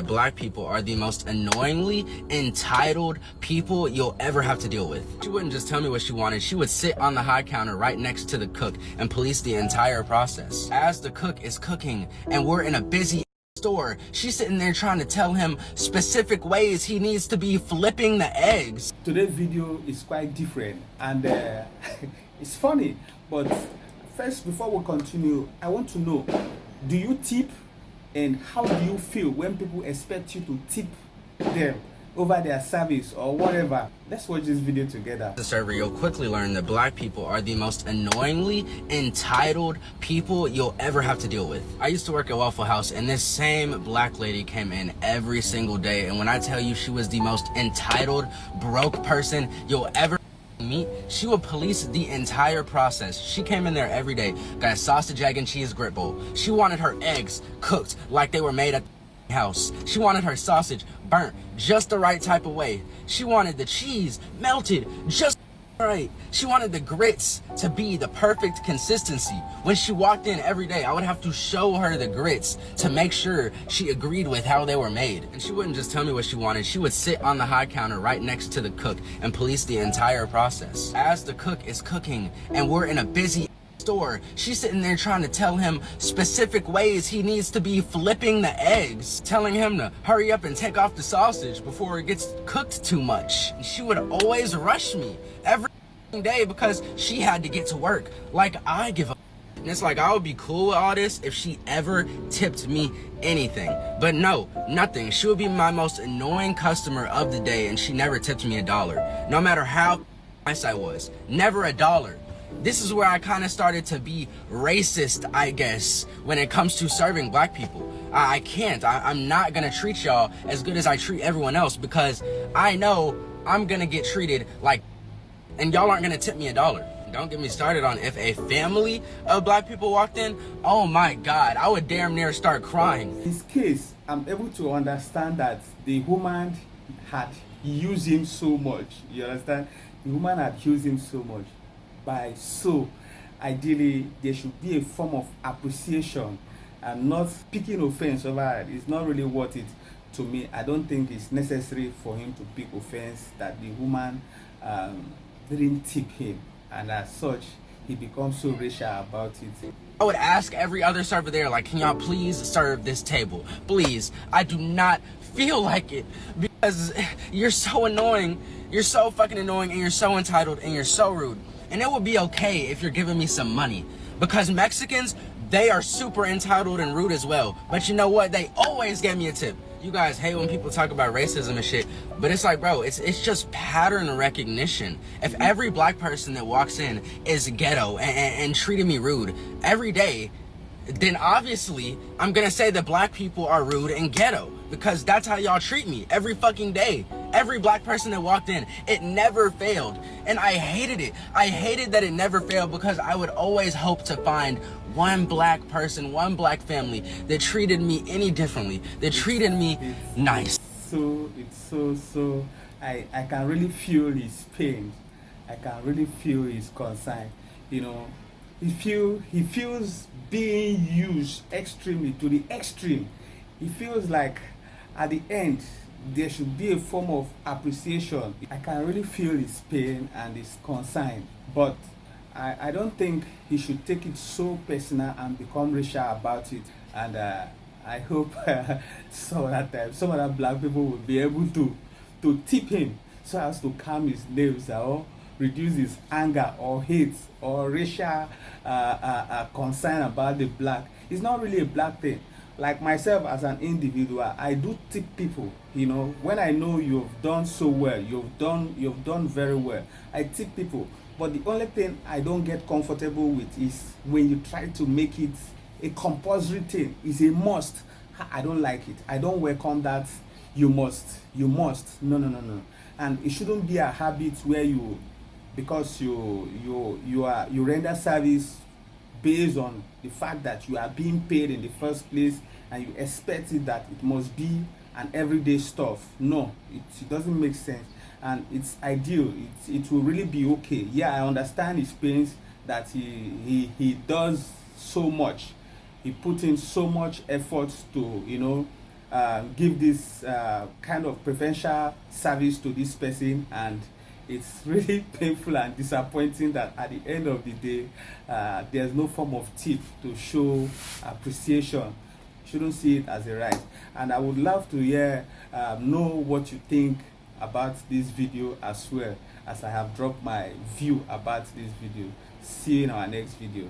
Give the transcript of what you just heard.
Black people are the most annoyingly entitled people you'll ever have to deal with. She wouldn't just tell me what she wanted. She would sit on the high counter right next to the cook and police the entire process. As the cook is cooking and we're in a busy store, she's sitting there trying to tell him specific ways he needs to be flipping the eggs. Today's video is quite different and it's funny, but first, before we continue, I want to know, do you tip? And how do you feel when people expect you to tip them over their service or whatever? Let's watch this video together. The server, you'll quickly learn that Black people are the most annoyingly entitled people you'll ever have to deal with. I used to work at Waffle House, and this same Black lady came in every single day, and when I tell you she was the most entitled, broke person you'll ever meet, she would police the entire process. She came in there every day, got a sausage, egg, and cheese grit bowl. She wanted her eggs cooked like they were made at the house. She wanted her sausage burnt just the right type of way. She wanted the cheese melted just right. She wanted the grits to be the perfect consistency. When she walked in every day, I would have to show her the grits to make sure she agreed with how they were made. And she wouldn't just tell me what she wanted. She would sit on the high counter right next to the cook and police the entire process. As the cook is cooking and we're in a busy store, she's sitting there trying to tell him specific ways he needs to be flipping the eggs, telling him to hurry up and take off the sausage before it gets cooked too much. And she would always rush me every day because she had to get to work like I give a. And it's like I would be cool with all this if she ever tipped me anything. But no, nothing. She would be my most annoying customer of the day, and she never tipped me $1. No matter how nice I was, never $1. This is where I kind of started to be racist, I guess, when it comes to serving Black people. I can't. I'm not going to treat y'all as good as I treat everyone else because I know I'm going to get treated like, and y'all aren't going to tip me $1. Don't get me started on if a family of Black people walked in, oh my God, I would damn near start crying. In this case, I'm able to understand that the woman had used him so much. You understand? The woman had used him so much. So ideally there should be a form of appreciation and not picking offense over it. It's not really worth it to me. I don't think it's necessary for him to pick offense that the woman didn't tip him, and as such he becomes so racial about it. I would ask every other server there, like, can y'all please serve this table? Please. I do not feel like it because you're so annoying. You're so fucking annoying, and you're so entitled, and you're so rude. And it would be okay if you're giving me some money, because Mexicans, they are super entitled and rude as well. But you know what? They always give me a tip. You guys hate when people talk about racism and shit, but it's like, bro, it's just pattern recognition. If every Black person that walks in is ghetto and treating me rude every day, then obviously I'm gonna say that Black people are rude and ghetto, because that's how y'all treat me every fucking day. Every Black person that walked in, it never failed. And I hated it. I hated that it never failed because I would always hope to find one Black person, one Black family that treated me any differently, that treated me nice. I can really feel his pain. I can really feel his concern. You know, he feels being used extremely to the extreme. He feels like at the end there should be a form of appreciation. I can really feel his pain and his concern, but I don't think he should take it so personal and become racial about it. And I hope some other Black people will be able to tip him so as to calm his nerves or reduce his anger or hate or racial concern about the Black. It's not really a Black thing. Like myself as an individual, I do tip people. You know, when I know you've done so well, you've done very well, I tip people. But the only thing I don't get comfortable with is when you try to make it a compulsory thing. It's a must. I don't like it. I don't welcome that. You must. No. And it shouldn't be a habit where because you render service based on the fact that you are being paid in the first place, and you expect it that it must be an everyday stuff. No, it doesn't make sense, and it's ideal. It will really be okay. Yeah, I understand his pains, that he does so much. He put in so much effort to, you know, give this kind of preferential service to this person, and it's really painful and disappointing that at the end of the day there's no form of tip to show appreciation. Shouldn't see it as a right. And I would love to hear know what you think about this video, as well as I have dropped my view about this video. See you in our next video.